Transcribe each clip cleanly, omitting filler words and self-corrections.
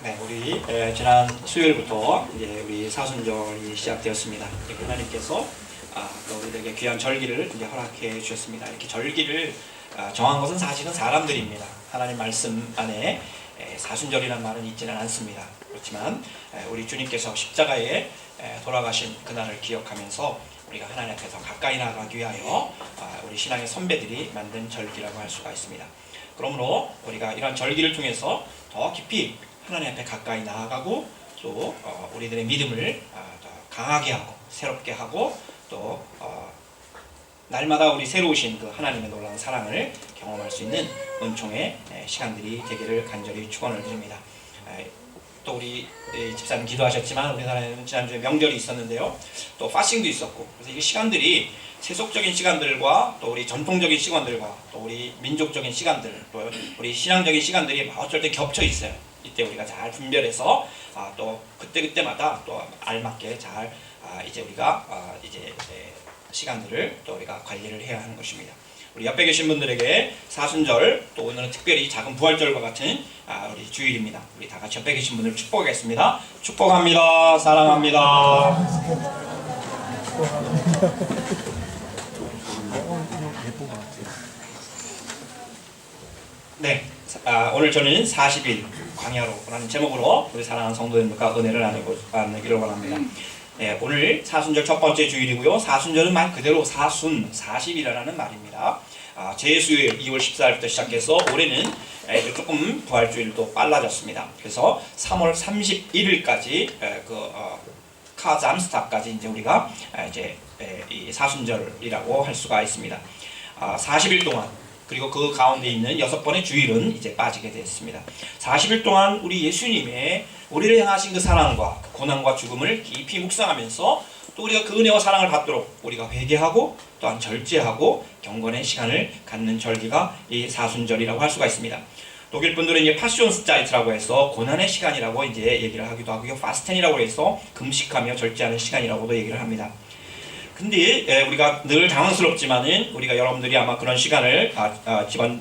네, 우리 지난 수요일부터 이제 우리 사순절이 시작되었습니다. 하나님께서 또 우리에게 귀한 절기를 이제 허락해 주셨습니다. 이렇게 절기를 정한 것은 사실은 사람들입니다. 하나님 말씀 안에 사순절이라는 말은 있지는 않습니다. 그렇지만 우리 주님께서 십자가에 돌아가신 그날을 기억하면서 우리가 하나님 앞에 더 가까이 나가기 위하여 우리 신앙의 선배들이 만든 절기라고 할 수가 있습니다. 그러므로 우리가 이러한 절기를 통해서 더 깊이 하나님 앞에 가까이 나아가고 또 우리들의 믿음을 더 강하게 하고 새롭게 하고 또 날마다 우리 새로우신 그 하나님의 놀라운 사랑을 경험할 수 있는 은총의 시간들이 되기를 간절히 축원을 드립니다. 또 우리 집사님 기도하셨지만 우리나라에는 지난주에 명절이 있었는데요. 또 파싱도 있었고, 그래서 이 시간들이 세속적인 시간들과 또 우리 전통적인 시간들과 또 우리 민족적인 시간들 또 우리 신앙적인 시간들이 어쩔 때 겹쳐 있어요. 이때 우리가 잘 분별해서 또 그때마다 또 알맞게 잘 이제 우리가 이제 시간들을 또 우리가 관리를 해야 하는 것입니다. 우리 옆에 계신 분들에게 사순절 또 오늘은 특별히 작은 부활절과 같은 우리 주일입니다. 우리 다 같이 옆에 계신 분들 축복하겠습니다. 축복합니다. 사랑합니다. 네, 오늘 저는 40일 광야로라는 제목으로 우리 사랑하는 성도님들과 은혜를 나누기를 원합니다. 네, 오늘 사순절 첫 번째 주일이고요. 사순절은 말 그대로 사순, 40이라는 말입니다. 제수일 2월 14일부터 시작해서 올해는 조금 부활주일도 빨라졌습니다. 그래서 3월 31일까지 카잠스타까지 이제 우리가 이제 이 사순절이라고 할 수가 있습니다. 40일 동안 그리고 그 가운데 있는 6번의 주일은 이제 빠지게 됐습니다. 40일 동안 우리 예수님의 우리를 향하신 그 사랑과 그 고난과 죽음을 깊이 묵상하면서 또 우리가 그 은혜와 사랑을 받도록 우리가 회개하고 또한 절제하고 경건의 시간을 갖는 절기가 이 사순절이라고 할 수가 있습니다. 독일 분들은 이제 파시온스자이트라고 해서 고난의 시간이라고 이제 얘기를 하기도 하고요. 파스텐이라고 해서 금식하며 절제하는 시간이라고도 얘기를 합니다. 근데 우리가 늘 당황스럽지만은 우리가 여러분들이 아마 그런 시간을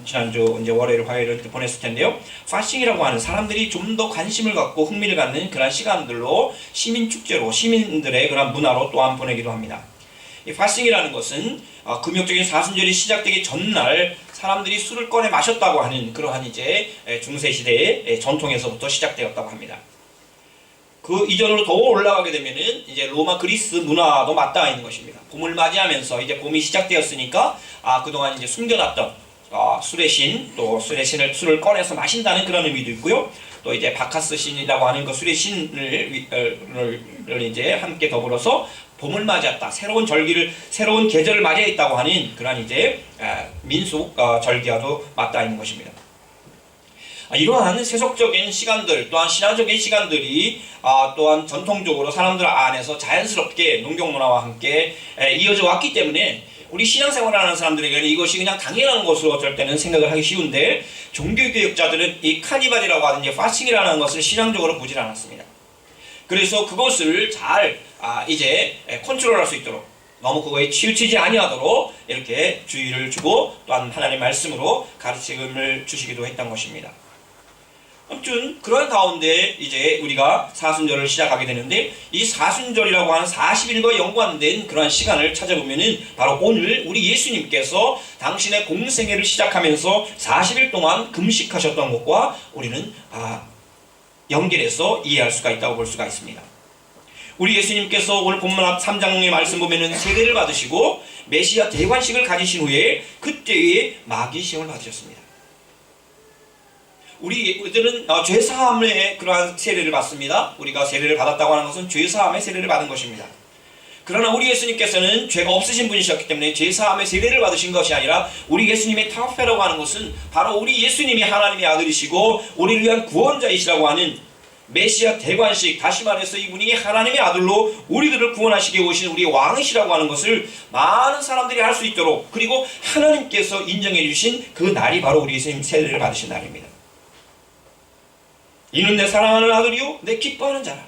지난주 이제 월요일 화요일 때 보냈을 텐데요. 파싱이라고 하는 사람들이 좀 더 관심을 갖고 흥미를 갖는 그런 시간들로 시민 축제로 시민들의 그런 문화로 또한 보내기도 합니다. 이 파싱이라는 것은 금욕적인 사순절이 시작되기 전날 사람들이 술을 꺼내 마셨다고 하는 그러한 이제 중세 시대의 전통에서부터 시작되었다고 합니다. 그 이전으로 더 올라가게 되면은 이제 로마 그리스 문화도 맞닿아 있는 것입니다. 봄을 맞이하면서 이제 봄이 시작되었으니까 그동안 이제 숨겨놨던 술의 신, 또 술을 꺼내서 마신다는 그런 의미도 있고요. 또 이제 바카스 신이라고 하는 그 술의 신을 이제 함께 더불어서 봄을 맞이했다. 새로운 계절을 맞이했다고 하는 그런 이제 민속 절기와도 맞닿아 있는 것입니다. 이러한 세속적인 시간들 또한 신화적인 시간들이 또한 전통적으로 사람들 안에서 자연스럽게 농경문화와 함께 이어져 왔기 때문에 우리 신앙생활을 하는 사람들에게는 이것이 그냥 당연한 것으로 어쩔 때는 생각을 하기 쉬운데 종교개혁자들은 이 카니발이라고 하는 파싱이라는 것을 신앙적으로 보질 않았습니다. 그래서 그것을 잘 이제 컨트롤할 수 있도록 너무 그거에 치우치지 아니하도록 이렇게 주의를 주고 또한 하나님의 말씀으로 가르침을 주시기도 했던 것입니다. 아무튼 그런 가운데 이제 우리가 사순절을 시작하게 되는데 이 사순절이라고 하는 40일과 연관된 그러한 시간을 찾아보면은 바로 오늘 우리 예수님께서 당신의 공생애를 시작하면서 40일 동안 금식하셨던 것과 우리는 연결해서 이해할 수가 있다고 볼 수가 있습니다. 우리 예수님께서 오늘 본문 3장의 말씀 보면은 세례를 받으시고 메시아 대관식을 가지신 후에 그때에 마귀 시험을 받으셨습니다. 우리들은 죄사함의 그러한 세례를 받습니다. 우리가 세례를 받았다고 하는 것은 죄사함의 세례를 받은 것입니다. 그러나 우리 예수님께서는 죄가 없으신 분이셨기 때문에 죄사함의 세례를 받으신 것이 아니라 우리 예수님의 타페라고 하는 것은 바로 우리 예수님이 하나님의 아들이시고 우리를 위한 구원자이시라고 하는 메시아 대관식, 다시 말해서 이분이 하나님의 아들로 우리들을 구원하시기 오신 우리 왕이시라고 하는 것을 많은 사람들이 알 수 있도록 그리고 하나님께서 인정해 주신 그 날이 바로 우리 예수님 세례를 받으신 날입니다. 이는 내 사랑하는 아들이요 내 기뻐하는 자라.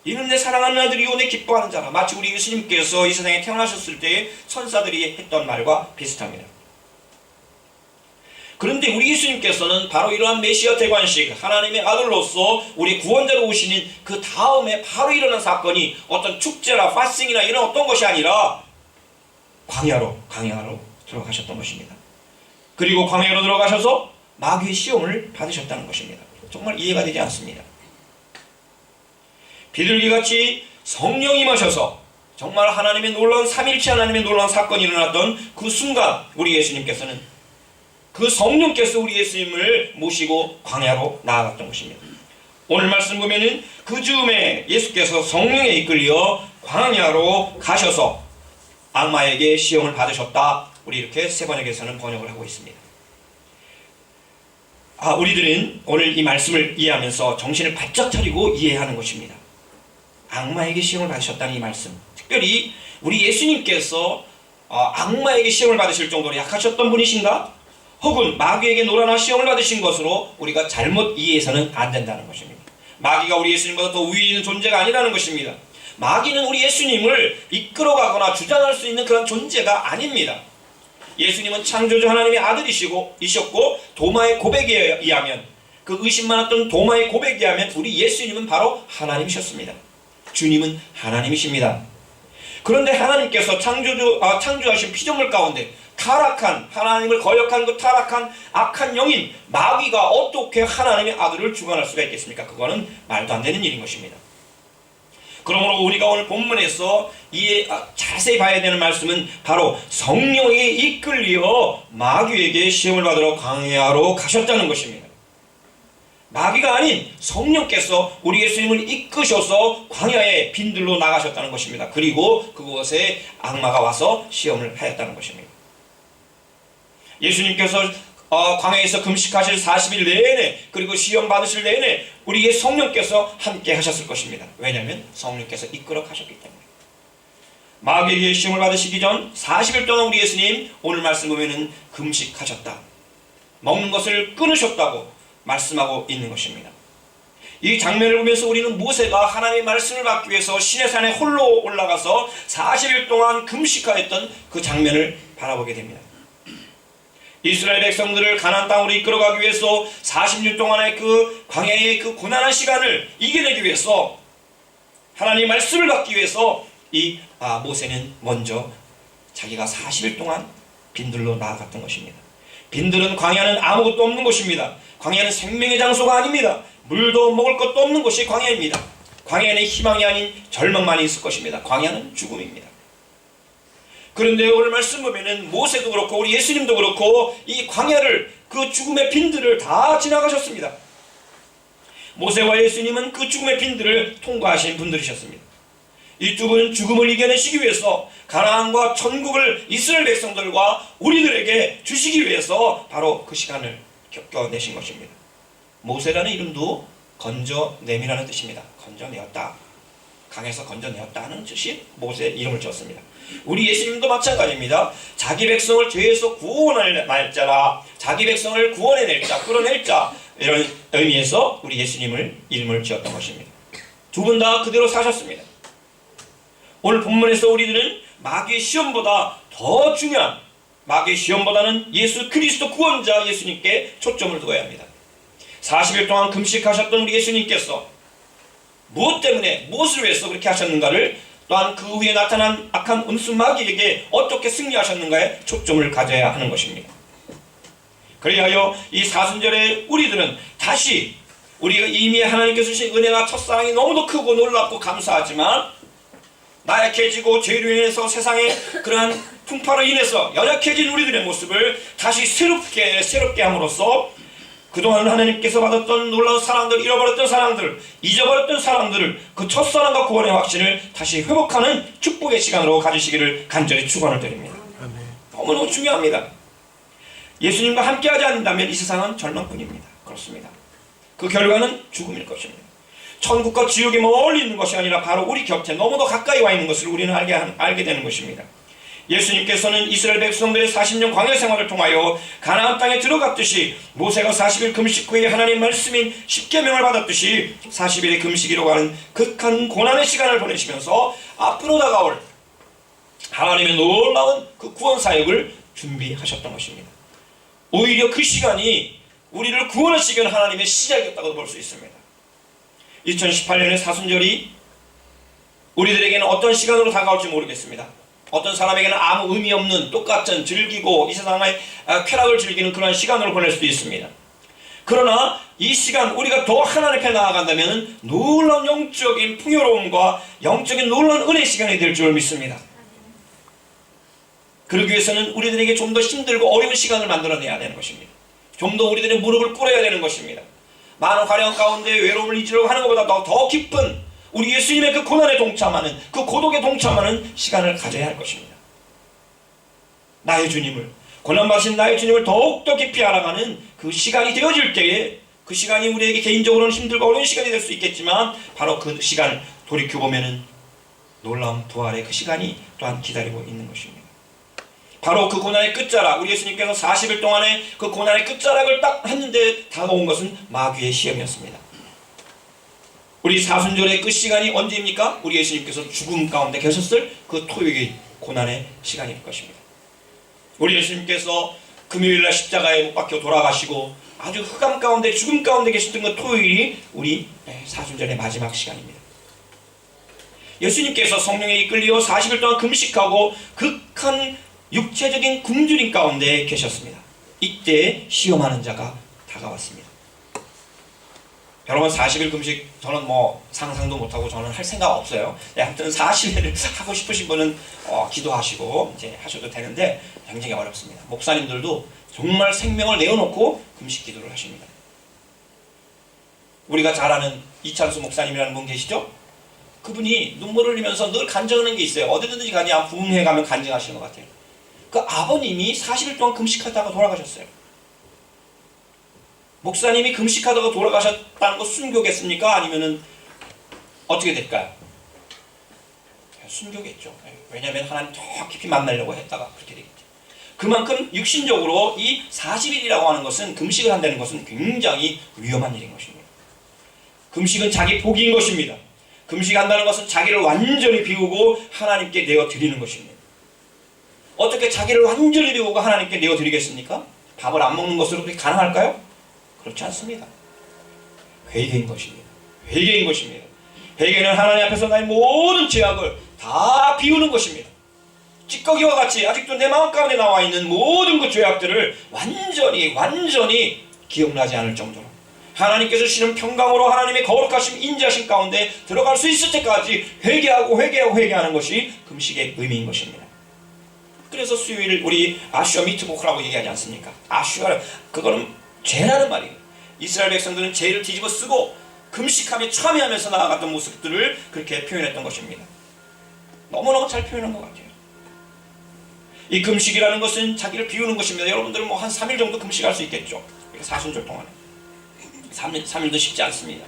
이는 내 사랑하는 아들이요 내 기뻐하는 자라. 마치 우리 예수님께서 이 세상에 태어나셨을 때 천사들이 했던 말과 비슷합니다. 그런데 우리 예수님께서는 바로 이러한 메시아 대관식, 하나님의 아들로서 우리 구원자로 오시는 그 다음에 바로 일어난 사건이 어떤 축제나 파스팅이나 이런 어떤 것이 아니라 광야로 들어가셨던 것입니다. 그리고 광야로 들어가셔서 마귀의 시험을 받으셨다는 것입니다. 정말 이해가 되지 않습니다. 비둘기같이 성령이 임하셔서 정말 하나님의 놀라운 삼일체 하나님의 놀라운 사건이 일어났던 그 순간 우리 예수님께서는 그 성령께서 우리 예수님을 모시고 광야로 나아갔던 것입니다. 오늘 말씀 보면은 그 즈음에 예수께서 성령에 이끌려 광야로 가셔서 악마에게 시험을 받으셨다. 우리 이렇게 세 번역에서는 번역을 하고 있습니다. 우리들은 오늘 이 말씀을 이해하면서 정신을 바짝 차리고 이해하는 것입니다. 악마에게 시험을 받으셨다는 이 말씀, 특별히 우리 예수님께서 악마에게 시험을 받으실 정도로 약하셨던 분이신가? 혹은 마귀에게 노라나 시험을 받으신 것으로 우리가 잘못 이해해서는 안 된다는 것입니다. 마귀가 우리 예수님보다 더 위에 있는 존재가 아니라는 것입니다. 마귀는 우리 예수님을 이끌어가거나 주장할 수 있는 그런 존재가 아닙니다. 예수님은 창조주 하나님의 아들이셨고 도마의 고백에 의하면, 그 의심 많았던 도마의 고백에 의하면 우리 예수님은 바로 하나님이셨습니다. 주님은 하나님이십니다. 그런데 하나님께서 창조하신 피조물 가운데 타락한, 하나님을 거역한 그 타락한 악한 영인 마귀가 어떻게 하나님의 아들을 주관할 수가 있겠습니까? 그거는 말도 안 되는 일인 것입니다. 그러므로 우리가 오늘 본문에서 자세히 봐야 되는 말씀은 바로 성령에 이끌려 마귀에게 시험을 받으러 광야로 가셨다는 것입니다. 마귀가 아닌 성령께서 우리 예수님을 이끄셔서 광야에 빈들로 나가셨다는 것입니다. 그리고 그곳에 악마가 와서 시험을 하였다는 것입니다. 예수님께서 광야에서 금식하실 40일 내내, 그리고 시험 받으실 내내 우리의 성령께서 함께 하셨을 것입니다. 왜냐하면 성령께서 이끌어 가셨기 때문에. 마귀에게 시험을 받으시기 전 40일 동안 우리 예수님 오늘 말씀 보면은 금식하셨다, 먹는 것을 끊으셨다고 말씀하고 있는 것입니다. 이 장면을 보면서 우리는 모세가 하나님의 말씀을 받기 위해서 시내산에 홀로 올라가서 40일 동안 금식하였던 그 장면을 바라보게 됩니다. 이스라엘 백성들을 가나안 땅으로 이끌어가기 위해서 40년 동안의 그 광야의 그 고난한 시간을 이겨내기 위해서, 하나님의 말씀을 받기 위해서 모세는 먼저 자기가 40일 동안 빈들로 나아갔던 것입니다. 빈들은, 광야는 아무것도 없는 곳입니다. 광야는 생명의 장소가 아닙니다. 물도 먹을 것도 없는 곳이 광야입니다. 광야에는 희망이 아닌 절망만이 있을 것입니다. 광야는 죽음입니다. 그런데 오늘 말씀 보면은 모세도 그렇고 우리 예수님도 그렇고 이 광야를, 그 죽음의 빈들을 다 지나가셨습니다. 모세와 예수님은 그 죽음의 빈들을 통과하신 분들이셨습니다. 이 두 분은 죽음을 이겨내시기 위해서 가나안과 천국을 이스라엘 백성들과 우리들에게 주시기 위해서 바로 그 시간을 겪어내신 것입니다. 모세라는 이름도 건져냄이라는 뜻입니다. 건져내었다, 강에서 건져내었다 하는 뜻이 모세의 이름을 지었습니다. 우리 예수님도 마찬가지입니다. 자기 백성을 죄에서 구원할 자라, 자기 백성을 구원해낼 자, 끌어낼 자, 이런 의미에서 우리 예수님을 이름을 지었던 것입니다. 두 분 다 그대로 사셨습니다. 오늘 본문에서 우리들은 마귀의 시험보다 더 중요한, 마귀의 시험보다는 예수 그리스도 구원자 예수님께 초점을 두어야 합니다. 40일 동안 금식하셨던 우리 예수님께서 무엇 때문에, 무엇을 위해서 그렇게 하셨는가를, 또한 그 후에 나타난 악한 음수 마귀에게 어떻게 승리하셨는가에 초점을 가져야 하는 것입니다. 그리하여 이 사순절에 우리들은 다시, 우리가 이미 하나님께서 주신 은혜와 첫사랑이 너무도 크고 놀랍고 감사하지만 나약해지고 죄로 인해서 세상의 그러한 풍파로 인해서 연약해진 우리들의 모습을 다시 새롭게 함으로써 그동안 하나님께서 받았던 놀라운 사랑들, 잃어버렸던 사랑들, 잊어버렸던 사랑들을, 그 첫사랑과 구원의 확신을 다시 회복하는 축복의 시간으로 가지시기를 간절히 축원을 드립니다. 너무너무 중요합니다. 예수님과 함께하지 않는다면 이 세상은 절망뿐입니다. 그렇습니다. 그 결과는 죽음일 것입니다. 천국과 지옥이 멀리 있는 것이 아니라 바로 우리 곁에 너무도 가까이 와 있는 것을 우리는 알게 되는 것입니다. 예수님께서는 이스라엘 백성들의 40년 광야 생활을 통하여 가나안 땅에 들어갔듯이, 모세가 40일 금식 후에 하나님 말씀인 십계명을 받았듯이 40일의 금식이라고 하는 극한 고난의 시간을 보내시면서 앞으로 다가올 하나님의 놀라운 그 구원 사역을 준비하셨던 것입니다. 오히려 그 시간이 우리를 구원하시기 위한 하나님의 시작이었다고 볼 수 있습니다. 2018년의 사순절이 우리들에게는 어떤 시간으로 다가올지 모르겠습니다. 어떤 사람에게는 아무 의미 없는 똑같은 즐기고 이 세상의 쾌락을 즐기는 그런 시간으로 보낼 수도 있습니다. 그러나 이 시간 우리가 더 하나님 앞에 나아간다면 놀라운 영적인 풍요로움과 영적인 놀라운 은혜의 시간이 될 줄 믿습니다. 그러기 위해서는 우리들에게 좀 더 힘들고 어려운 시간을 만들어내야 되는 것입니다. 좀 더 우리들의 무릎을 꿇어야 되는 것입니다. 많은 화려한 가운데 외로움을 잊으려고 하는 것보다 더 깊은 우리 예수님의 그 고난에 동참하는, 그 고독에 동참하는 시간을 가져야 할 것입니다. 나의 주님을, 고난받으신 나의 주님을 더욱더 깊이 알아가는 그 시간이 되어질 때에, 그 시간이 우리에게 개인적으로는 힘들고 어려운 시간이 될 수 있겠지만 바로 그 시간을 돌이켜보면 놀라운 부활의 그 시간이 또한 기다리고 있는 것입니다. 바로 그 고난의 끝자락, 우리 예수님께서 40일 동안의 그 고난의 끝자락을 딱 했는데 다가온 것은 마귀의 시험이었습니다. 우리 사순절의 그 시간이 언제입니까? 우리 예수님께서 죽음 가운데 계셨을 그 토요일 고난의 시간일 것입니다. 우리 예수님께서 금요일날 십자가에 못 박혀 돌아가시고 아주 흑암 가운데 죽음 가운데 계셨던 그 토요일이 우리 사순절의 마지막 시간입니다. 예수님께서 성령에 이끌려 40일 동안 금식하고 극한 육체적인 굶주림 가운데 계셨습니다. 이때 시험하는 자가 다가왔습니다. 여러분 40일 금식 저는 상상도 못하고 저는 할 생각 없어요. 아무튼 40일을 하고 싶으신 분은 기도하시고 이제 하셔도 되는데 굉장히 어렵습니다. 목사님들도 정말 생명을 내어놓고 금식 기도를 하십니다. 우리가 잘 아는 이찬수 목사님이라는 분 계시죠? 그분이 눈물을 흘리면서 늘 간증하는 게 있어요. 어디든지 가니 부흥회 가면 간증하시는 것 같아요. 그 아버님이 40일 동안 금식하다가 돌아가셨어요. 목사님이 금식하다가 돌아가셨다는 거 순교겠습니까? 아니면은 어떻게 될까요? 순교겠죠. 왜냐하면 하나님 더 깊이 만나려고 했다가 그렇게 되겠죠. 그만큼 육신적으로 이 40일이라고 하는 것은, 금식을 한다는 것은 굉장히 위험한 일인 것입니다. 금식은 자기 복인 것입니다. 금식한다는 것은 자기를 완전히 비우고 하나님께 내어드리는 것입니다. 어떻게 자기를 완전히 비우고 하나님께 내어드리겠습니까? 밥을 안 먹는 것으로 그렇게 가능할까요? 그렇지 않습니다. 회개인 것입니다. 회개인 것입니다. 회개는 하나님 앞에서 나의 모든 죄악을 다 비우는 것입니다. 찌꺼기와 같이 아직도 내 마음 가운데 나와 있는 모든 그 죄악들을 완전히 기억나지 않을 정도로 하나님께서 주시는 평강으로 하나님의 거룩하심, 인자심 가운데 들어갈 수 있을 때까지 회개하는 것이 금식의 의미인 것입니다. 그래서 수요일 우리 아슈아 미트보크라고 얘기하지 않습니까? 아슈아, 그거는 죄라는 말이에요. 이스라엘 백성들은 죄를 뒤집어 쓰고 금식하며 참여하면서 나아갔던 모습들을 그렇게 표현했던 것입니다. 너무너무 잘 표현한 것 같아요. 이 금식이라는 것은 자기를 비우는 것입니다. 여러분들은 한 3일 정도 금식할 수 있겠죠. 사순절 동안에 3일도 쉽지 않습니다.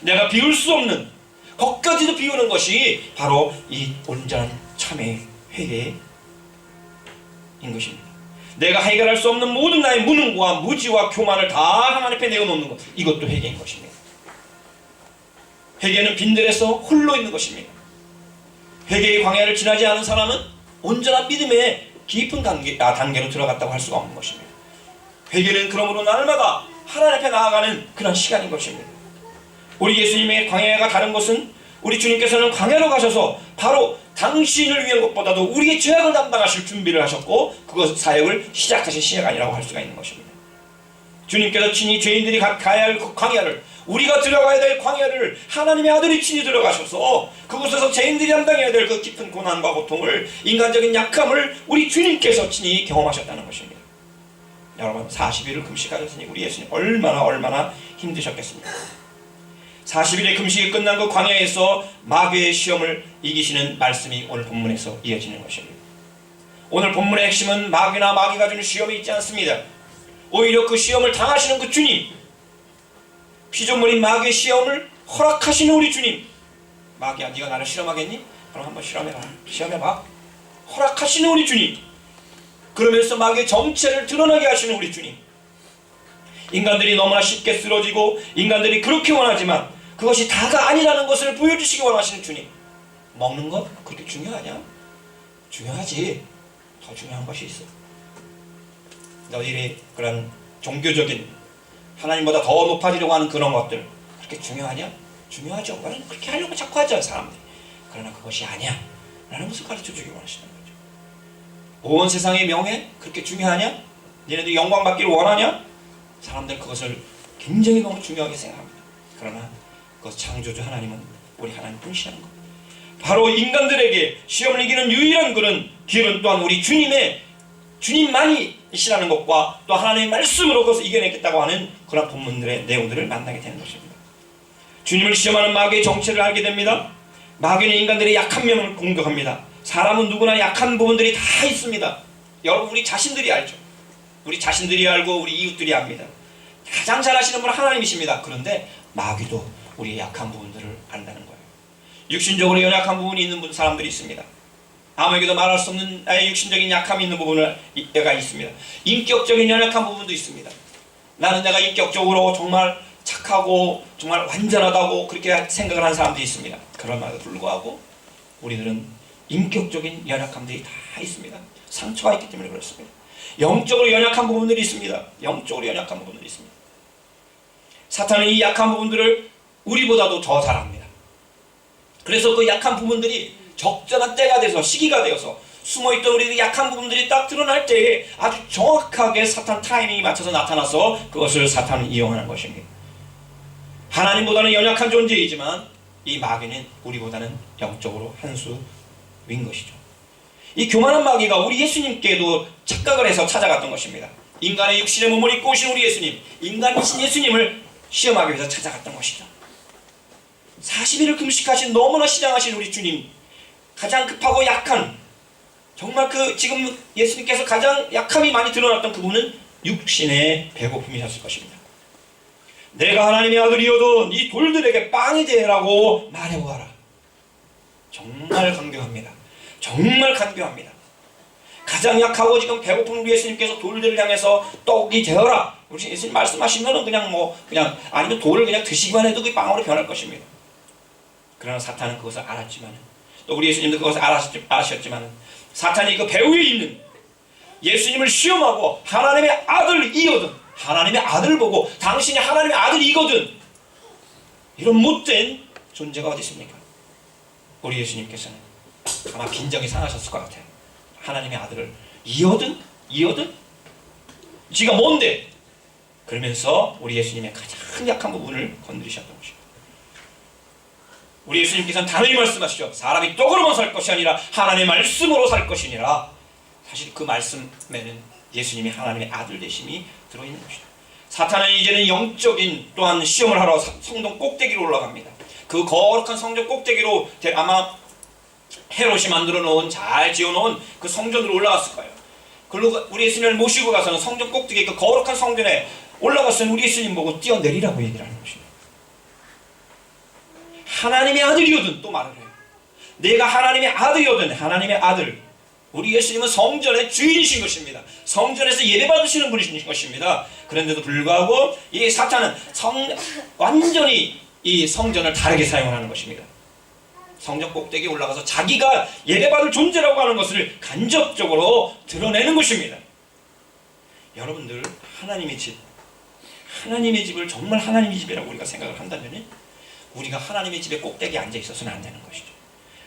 내가 비울 수 없는, 거기까지도 비우는 것이 바로 이 온전한 참회, 회개인 것입니다. 내가 해결할 수 없는 모든 나의 무능과 무지와 교만을 다 하나님 앞에 내어놓는 것, 이것도 회개인 것입니다. 회개는 빈들에서 홀로 있는 것입니다. 회개의 광야를 지나지 않은 사람은 온전한 믿음의 깊은 단계로 들어갔다고 할 수가 없는 것입니다. 회개는 그러므로 날마다 하나님 앞에 나아가는 그런 시간인 것입니다. 우리 예수님의 광야가 다른 것은 우리 주님께서는 광야로 가셔서 바로 당신을 위한 것보다도 우리의 죄악을 담당하실 준비를 하셨고 그것 사역을 시작하신 시간이라고 할 수가 있는 것입니다. 주님께서 친히 죄인들이 가야 할 그 광야를, 우리가 들어가야 될 광야를 하나님의 아들이 친히 들어가셔서 그곳에서 죄인들이 담당해야 될 그 깊은 고난과 고통을, 인간적인 약함을 우리 주님께서 친히 경험하셨다는 것입니다. 여러분 40일을 금식하셨으니 우리 예수님 얼마나 힘드셨겠습니까? 40일의 금식이 끝난 그 광야에서 마귀의 시험을 이기시는 말씀이 오늘 본문에서 이어지는 것입니다. 오늘 본문의 핵심은 마귀가 주는 시험이 있지 않습니다. 오히려 그 시험을 당하시는 그 주님, 피조물인 마귀의 시험을 허락하시는 우리 주님. 마귀야, 네가 나를 실험하겠니? 그럼 한번 실험해봐. 시험해봐. 허락하시는 우리 주님. 그러면서 마귀의 정체를 드러나게 하시는 우리 주님. 인간들이 너무나 쉽게 쓰러지고 인간들이 그렇게 원하지만 그것이 다가 아니라는 것을 보여주시기 원하시는 주님. 먹는 것 그렇게 중요하냐? 중요하지. 더 중요한 것이 있어. 너희의 그런 종교적인 하나님보다 더 높아지려고 하는 그런 것들 그렇게 중요하냐? 중요하죠. 나는 그렇게 하려고 자꾸 하죠 사람들이. 그러나 그것이 아니야 라는 것을 가르쳐주기 원하시는 거죠. 온 세상의 명예 그렇게 중요하냐? 너희들 영광 받기를 원하냐? 사람들 그것을 굉장히 너무 중요하게 생각합니다. 그러나 그 창조주 하나님은 우리 하나님 분이시라는 것. 바로 인간들에게 시험을 이기는 유일한 그런 길은 또한 우리 주님만이 이시라는 것과 또 하나님의 말씀으로 그것을 이겨내겠다고 하는 그런 본문들의 내용들을 만나게 되는 것입니다. 주님을 시험하는 마귀의 정체를 알게 됩니다. 마귀는 인간들의 약한 면을 공격합니다. 사람은 누구나 약한 부분들이 다 있습니다. 여러분 우리 자신들이 알죠. 우리 자신들이 알고 우리 이웃들이 압니다. 가장 잘 아시는 분은 하나님이십니다. 그런데 마귀도 우리의 약한 부분들을 안다는 거예요. 육신적으로 연약한 부분이 있는 사람들이 있습니다. 아무에게도 말할 수 없는 나의 육신적인 약함이 있는 부분가 있습니다. 인격적인 연약한 부분도 있습니다. 나는 내가 인격적으로 정말 착하고 정말 완전하다고 그렇게 생각을 하는 사람들이 있습니다. 그럼에도 불구하고 우리들은 인격적인 연약함들이 다 있습니다. 상처가 있기 때문에 그렇습니다. 영적으로 연약한 부분들이 있습니다. 영적으로 연약한 부분들이 있습니다. 사탄은 이 약한 부분들을 우리보다도 더 잘합니다. 그래서 그 약한 부분들이 적절한 때가 돼서 시기가 되어서 숨어있던 우리의 약한 부분들이 딱 드러날 때에 아주 정확하게 사탄 타이밍이 맞춰서 나타나서 그것을 사탄은 이용하는 것입니다. 하나님보다는 연약한 존재이지만 이 마귀는 우리보다는 영적으로 한 수 윈 것이죠. 이 교만한 마귀가 우리 예수님께도 착각을 해서 찾아갔던 것입니다. 인간의 육신의 몸을 입고 오신 우리 예수님, 인간이신 예수님을 시험하기 위해서 찾아갔던 것이죠. 40일을 금식하신 너무나 신앙하신 우리 주님, 가장 급하고 약한, 정말 지금 예수님께서 가장 약함이 많이 드러났던 그분은 육신의 배고픔이셨을 것입니다. 내가 하나님의 아들이어도 이 돌들에게 빵이 되라고 말해보아라. 정말 간교합니다. 정말 간교합니다. 가장 약하고 지금 배고픈 우리 예수님께서 돌들을 향해서 떡이 되어라. 우리 예수님 말씀하시면은 그냥 아니면 돌을 그냥 드시기만 해도 그 빵으로 변할 것입니다. 그러나 사탄은 그것을 알았지만, 또 우리 예수님도 그것을 아셨지만, 사탄이 그 배 위에 있는 예수님을 시험하고 하나님의 아들이거든, 하나님의 아들을 보고 당신이 하나님의 아들이거든, 이런 못된 존재가 어디 있습니까? 우리 예수님께서는 아마 빈정이 상하셨을 것 같아요. 하나님의 아들을 이거든? 지가 뭔데? 그러면서 우리 예수님의 가장 약한 부분을 건드리셨던 것입니다. 우리 예수님께서는 단호히 말씀하시죠. 사람이 떡으로만 살 것이 아니라 하나님의 말씀으로 살 것이니라. 사실 그 말씀에는 예수님이 하나님의 아들 되심이 들어있는 것이다. 사탄은 이제는 영적인 또한 시험을 하러 성전 꼭대기로 올라갑니다. 그 거룩한 성전 꼭대기로 아마 헤롯이 만들어 놓은, 잘 지어 놓은 그 성전으로 올라갔을 거예요. 그리고 우리 예수님을 모시고 가서는 성전 꼭대기, 그 거룩한 성전에 올라갔으면 우리 예수님 보고 뛰어내리라고 얘기를 하는 것입니다. 하나님의 아들이거든 또 말을 해요. 내가 하나님의 아들이거든, 하나님의 아들. 우리 예수님은 성전의 주인이신 것입니다. 성전에서 예배받으시는 분이신 것입니다. 그런데도 불구하고 이 사탄은 완전히 이 성전을 다르게 사용하는 것입니다. 성전 꼭대기에 올라가서 자기가 예배받을 존재라고 하는 것을 간접적으로 드러내는 것입니다. 여러분들, 하나님의 집을 정말 하나님의 집이라고 우리가 생각을 한다면 우리가 하나님의 집에 꼭대기에 앉아 있어서는 안 되는 것이죠.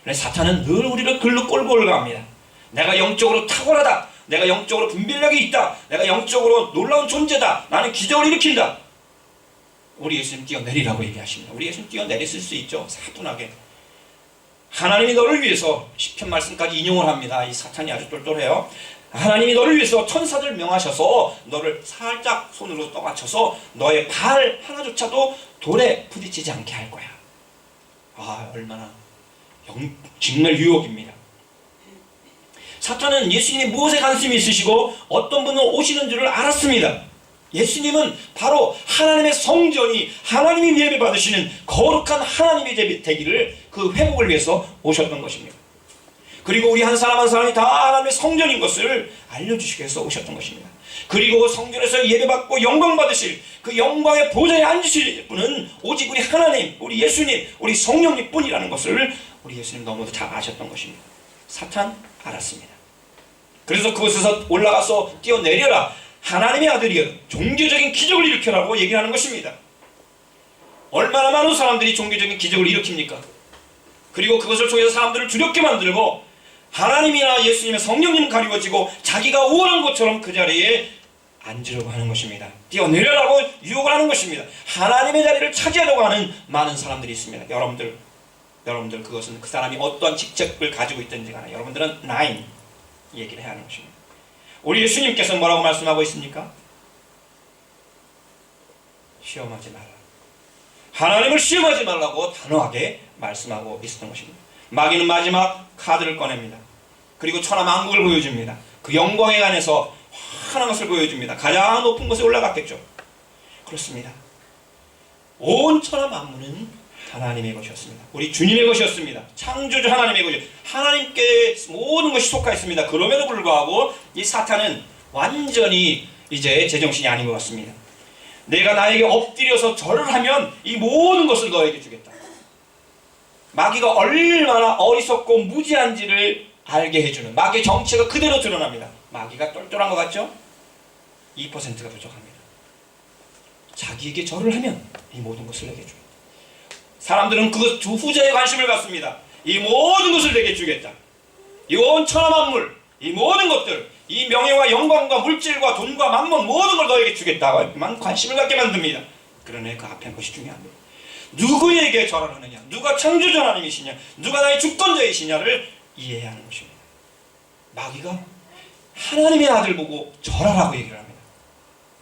그래서 사탄은 늘 우리를 글로 끌고 올라갑니다. 내가 영적으로 탁월하다, 내가 영적으로 분별력이 있다, 내가 영적으로 놀라운 존재다, 나는 기적을 일으킨다. 우리 예수님 뛰어내리라고 얘기하십니다. 우리 예수님 뛰어내렸을 수 있죠. 사뿐하게. 하나님이 너를 위해서 시편 말씀까지 인용을 합니다. 이 사탄이 아주 똘똘해요. 하나님이 너를 위해서 천사들 명하셔서 너를 살짝 손으로 떠받쳐서 너의 발 하나조차도 돌에 부딪히지 않게 할 거야. 얼마나 정말 유혹입니다. 사탄은 예수님이 무엇에 관심이 있으시고 어떤 분은 오시는 줄을 알았습니다. 예수님은 바로 하나님의 성전이 하나님이 예배 받으시는 거룩한 하나님의 집이 되기를, 그 회복을 위해서 오셨던 것입니다. 그리고 우리 한 사람 한 사람이 다 하나님의 성전인 것을 알려주시기 위해서 오셨던 것입니다. 그리고 성전에서 예배받고 영광 받으실 그 영광의 보좌에 앉으실 분은 오직 우리 하나님, 우리 예수님, 우리 성령님 뿐이라는 것을 우리 예수님 너무도 잘 아셨던 것입니다. 사탄 알았습니다. 그래서 그곳에서 올라가서 뛰어내려라. 하나님의 아들이여 종교적인 기적을 일으켜라고 얘기하는 것입니다. 얼마나 많은 사람들이 종교적인 기적을 일으킵니까? 그리고 그것을 통해서 사람들을 두렵게 만들고 하나님이나 예수님의 성령님 가리워지고 자기가 우월한 것처럼 그 자리에 앉으려고 하는 것입니다. 뛰어내려라고 유혹을 하는 것입니다. 하나님의 자리를 차지하려고 하는 많은 사람들이 있습니다. 여러분들 그것은 그 사람이 어떠한 직책을 가지고 있든지 간에 여러분들은 나인 얘기를 해야 하는 것입니다. 우리 예수님께서 뭐라고 말씀하고 있습니까? 시험하지 말라. 하나님을 시험하지 말라고 단호하게 말씀하고 있었던 것입니다. 마귀는 마지막 카드를 꺼냅니다. 그리고 천하만국을 보여줍니다. 그 영광에 관해서 환한 것을 보여줍니다. 가장 높은 곳에 올라갔겠죠. 그렇습니다. 온 천하만물은 하나님의 것이었습니다. 우리 주님의 것이었습니다. 창조주 하나님의 것이 하나님께 모든 것이 속하 있습니다. 그럼에도 불구하고 이 사탄은 완전히 이제 제정신이 아닌 것 같습니다. 내가 나에게 엎드려서 절을 하면 이 모든 것을 너에게 주겠다. 마귀가 얼마나 어리석고 무지한지를 알게 해주는 마귀의 정체가 그대로 드러납니다. 마귀가 똘똘한 것 같죠? 2%가 부족합니다. 자기에게 절을 하면 이 모든 것을 내게 주겠다. 사람들은 그 후자에 관심을 갖습니다. 이 모든 것을 내게 주겠다. 이 온 천하만물, 이 모든 것들, 이 명예와 영광과 물질과 돈과 만몬 모든 걸 너에게 주겠다만 관심을 갖게 만듭니다. 그러나 그 앞에 것이 중요합니다. 누구에게 절을 하느냐, 누가 창조주 하나님이시냐, 누가 나의 주권자이시냐를 이해해야 하는 것입니다. 마귀가 하나님의 아들 보고 절하라고 얘기를 합니다.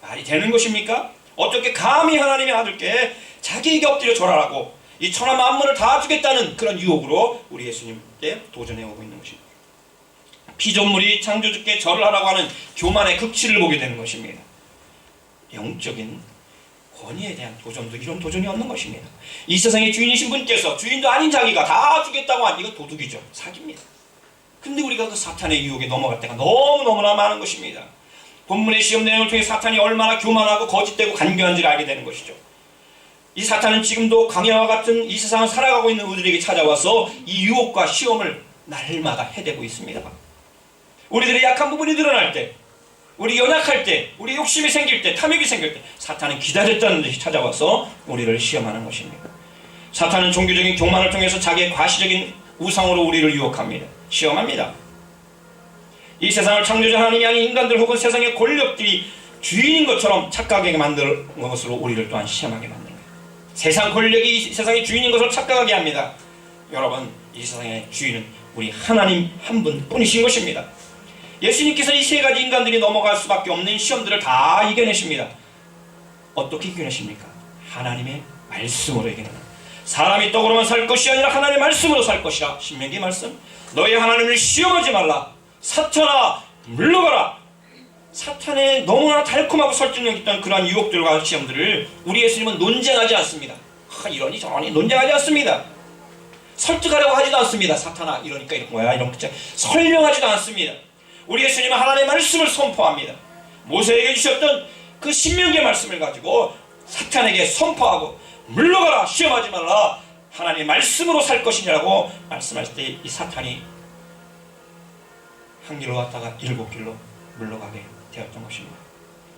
말이 되는 것입니까? 어떻게 감히 하나님의 아들께 자기에게 엎드려 절하라고 이 천하 만물을 다 주겠다는 그런 유혹으로 우리 예수님께 도전해 오고 있는 것입니다. 피조물이 창조주께 절을 하라고 하는 교만의 극치를 보게 되는 것입니다. 영적인 권위에 대한 도전도 이런 도전이 없는 것입니다. 이 세상의 주인이신 분께서 주인도 아닌 자기가 다 주겠다고 하니 이거 도둑이죠. 사기입니다. 근데 우리가 그 사탄의 유혹에 넘어갈 때가 너무너무나 많은 것입니다. 본문의 시험 내용을 통해 사탄이 얼마나 교만하고 거짓되고 간교한지를 알게 되는 것이죠. 이 사탄은 지금도 광야와 같은 이 세상을 살아가고 있는 우리들에게 찾아와서 이 유혹과 시험을 날마다 해대고 있습니다. 우리들의 약한 부분이 드러날 때, 우리 연약할 때, 우리 욕심이 생길 때, 탐욕이 생길 때 사탄은 기다렸다는 듯이 찾아와서 우리를 시험하는 것입니다. 사탄은 종교적인 교만을 통해서 자기의 과시적인 우상으로 우리를 유혹합니다. 시험합니다. 이 세상을 창조자 하나님이 아닌 인간들 혹은 세상의 권력들이 주인인 것처럼 착각하게 만드는 것으로 우리를 또한 시험하게 만듭니다. 세상 권력이 이 세상의 주인인 것을 착각하게 합니다. 여러분, 이 세상의 주인은 우리 하나님 한 분뿐이신 것입니다. 예수님께서 이 세 가지 인간들이 넘어갈 수밖에 없는 시험들을 다 이겨내십니다. 어떻게 이겨내십니까? 하나님의 말씀으로 이겨냅니다. 사람이 떡으로만 살 것이 아니라 하나님의 말씀으로 살 것이라. 신명기 말씀. 너희 하나님을 시험하지 말라. 사탄아 물러가라. 사탄의 너무나 달콤하고 설득력 있던 그러한 유혹들과 시험들을 우리 예수님은 논쟁하지 않습니다. 이러니 저러니 논쟁하지 않습니다. 설득하려고 하지도 않습니다. 사탄아 이러니까 이런 거야 이런 거죠. 설명하지도 않습니다. 우리 예수님은 하나님의 말씀을 선포합니다. 모세에게 주셨던 그 신명기의 말씀을 가지고 사탄에게 선포하고 물러가라 시험하지 말라 하나님의 말씀으로 살 것이냐라고 말씀할 때 이 사탄이 한 길로 갔다가 7길로 물러가게 되었던 것입니다.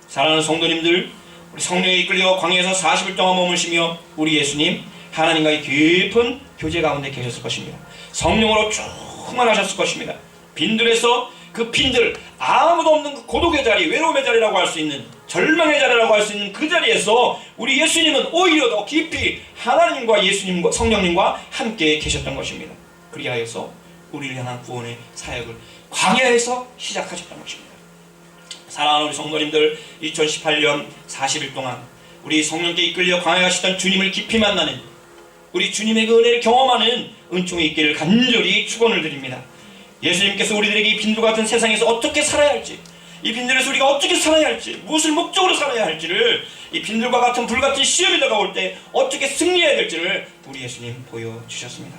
사랑하는 성도님들, 우리 성령에 이끌려 광야에서 40일 동안 머무시며 우리 예수님 하나님과의 깊은 교제 가운데 계셨을 것입니다. 성령으로 충만하셨을 것입니다. 빈들에서 그 빈들, 아무도 없는 그 고독의 자리, 외로움의 자리라고 할 수 있는, 절망의 자리라고 할 수 있는 그 자리에서 우리 예수님은 오히려 더 깊이 하나님과 예수님과 성령님과 함께 계셨던 것입니다. 그리하여서 우리를 향한 구원의 사역을 광야에서 시작하셨던 것입니다. 사랑하는 우리 성도님들, 2018년 40일 동안 우리 성령께 이끌려 광야에 가시던 주님을 깊이 만나는, 우리 주님의 그 은혜를 경험하는 은총이 있기를 간절히 축원을 드립니다. 예수님께서 우리들에게 이 빈들 같은 세상에서 어떻게 살아야 할지, 이 빈들에서 우리가 어떻게 살아야 할지, 무엇을 목적으로 살아야 할지를, 이 빈들과 같은 불같은 시험이 다가올 때 어떻게 승리해야 될지를 우리 예수님 보여주셨습니다.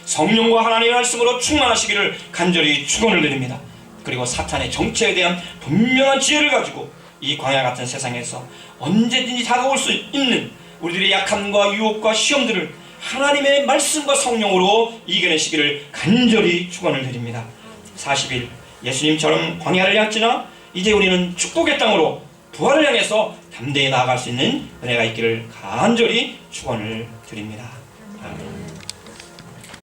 성령과 하나님의 말씀으로 충만하시기를 간절히 축원을 드립니다. 그리고 사탄의 정체에 대한 분명한 지혜를 가지고 이 광야 같은 세상에서 언제든지 다가올 수 있는 우리들의 약함과 유혹과 시험들을 하나님의 말씀과 성령으로 이겨내시기를 간절히 축원을 드립니다. 40일 예수님처럼 광야를 향지나 이제 우리는 축복의 땅으로 부활을 향해서 담대히 나아갈 수 있는 은혜가 있기를 간절히 축원을 드립니다.